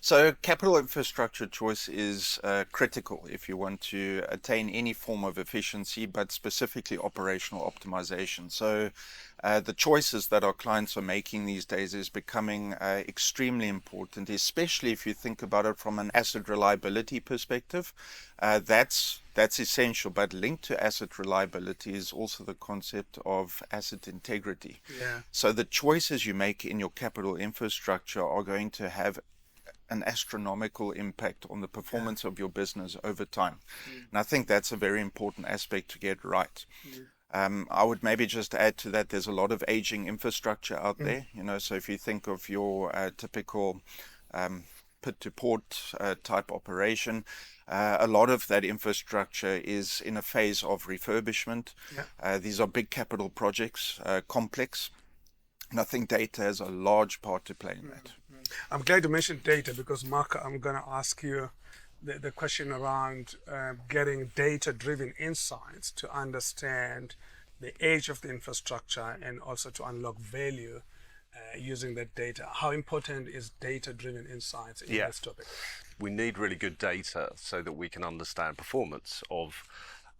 So capital infrastructure choice is critical if you want to attain any form of efficiency, but specifically operational optimization. So the choices that our clients are making these days is becoming extremely important, especially if you think about it from an asset reliability perspective. That's essential, but linked to asset reliability is also the concept of asset integrity. Yeah. So the choices you make in your capital infrastructure are going to have an astronomical impact on the performance of your business over time. And I think that's a very important aspect to get right. I would maybe just add to that, there's a lot of aging infrastructure out there, so if you think of your typical pit to port type operation, a lot of that infrastructure is in a phase of refurbishment. These are big capital projects, complex, and I think data has a large part to play in that. I'm glad you mentioned data because, Mark, I'm going to ask you the question around getting data-driven insights to understand the age of the infrastructure and also to unlock value using that data. How important is data-driven insights in this topic? We need really good data so that we can understand performance of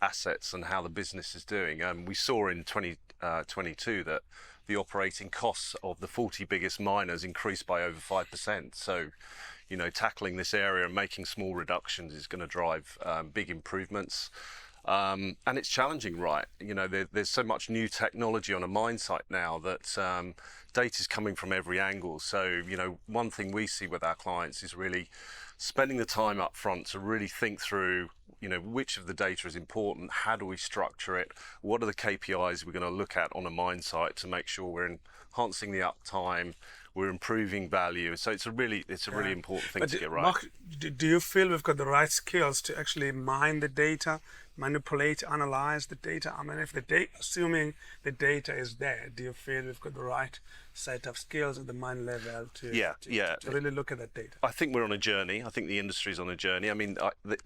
assets and how the business is doing. We saw in 2022 that the operating costs of the 40 biggest miners increased by over 5%. So, tackling this area and making small reductions is going to drive big improvements. And it's challenging, right? There's so much new technology on a mine site now that data is coming from every angle. So, one thing we see with our clients is really spending the time up front to really think through, which of the data is important, how do we structure it, what are the KPIs we're going to look at on a mine site to make sure we're enhancing the uptime, we're improving value. So it's a really important thing to get right. Mark, do you feel we've got the right skills to actually mine the data, manipulate, analyze the data? I mean, assuming the data is there, do you feel we've got the right set of skills at the mine level to really look at that data? I think we're on a journey. I think the industry's on a journey. I mean,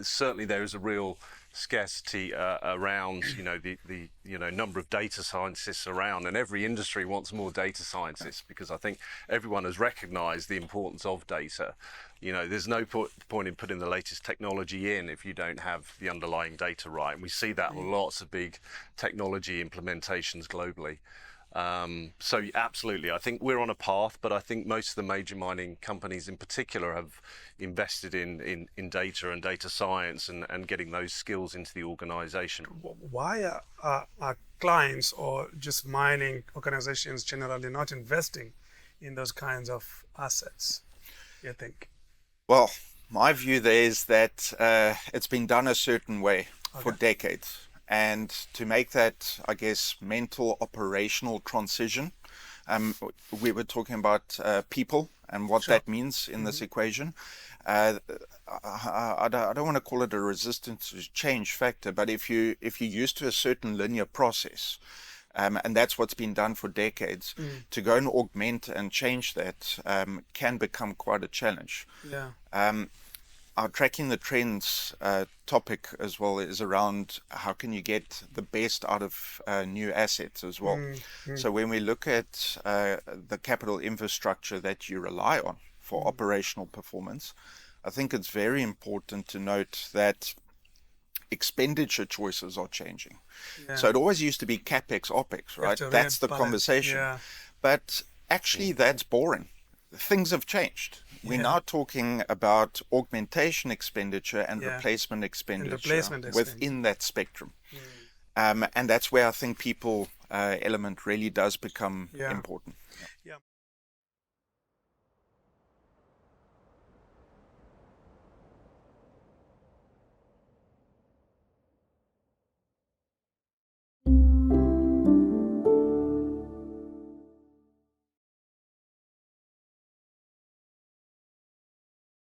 certainly there is a real scarcity around the number of data scientists around, and every industry wants more data scientists because I think everyone has recognized the importance of data. There's no point in putting the latest technology in if you don't have the underlying data right, and we see that in lots of big technology implementations globally. So absolutely, I think we're on a path, but I think most of the major mining companies in particular have invested in data and data science and getting those skills into the organization. Why are clients or just mining organizations generally not investing in those kinds of assets, you think? Well, my view there is that it's been done a certain way for decades. And to make that, I guess, mental operational transition, we were talking about people and what that means in this equation. I don't want to call it a resistance to change factor, but if you're used to a certain linear process, and that's what's been done for decades, to go and augment and change that can become quite a challenge. Our tracking the trends topic as well is around how can you get the best out of new assets as well. So when we look at the capital infrastructure that you rely on for operational performance, I think it's very important to note that expenditure choices are changing. So it always used to be CapEx, OpEx, right? That's the conversation. But actually that's boring. Things have changed. We're now talking about augmentation expenditure and replacement expenditure within that spectrum. And that's where I think people element really does become important.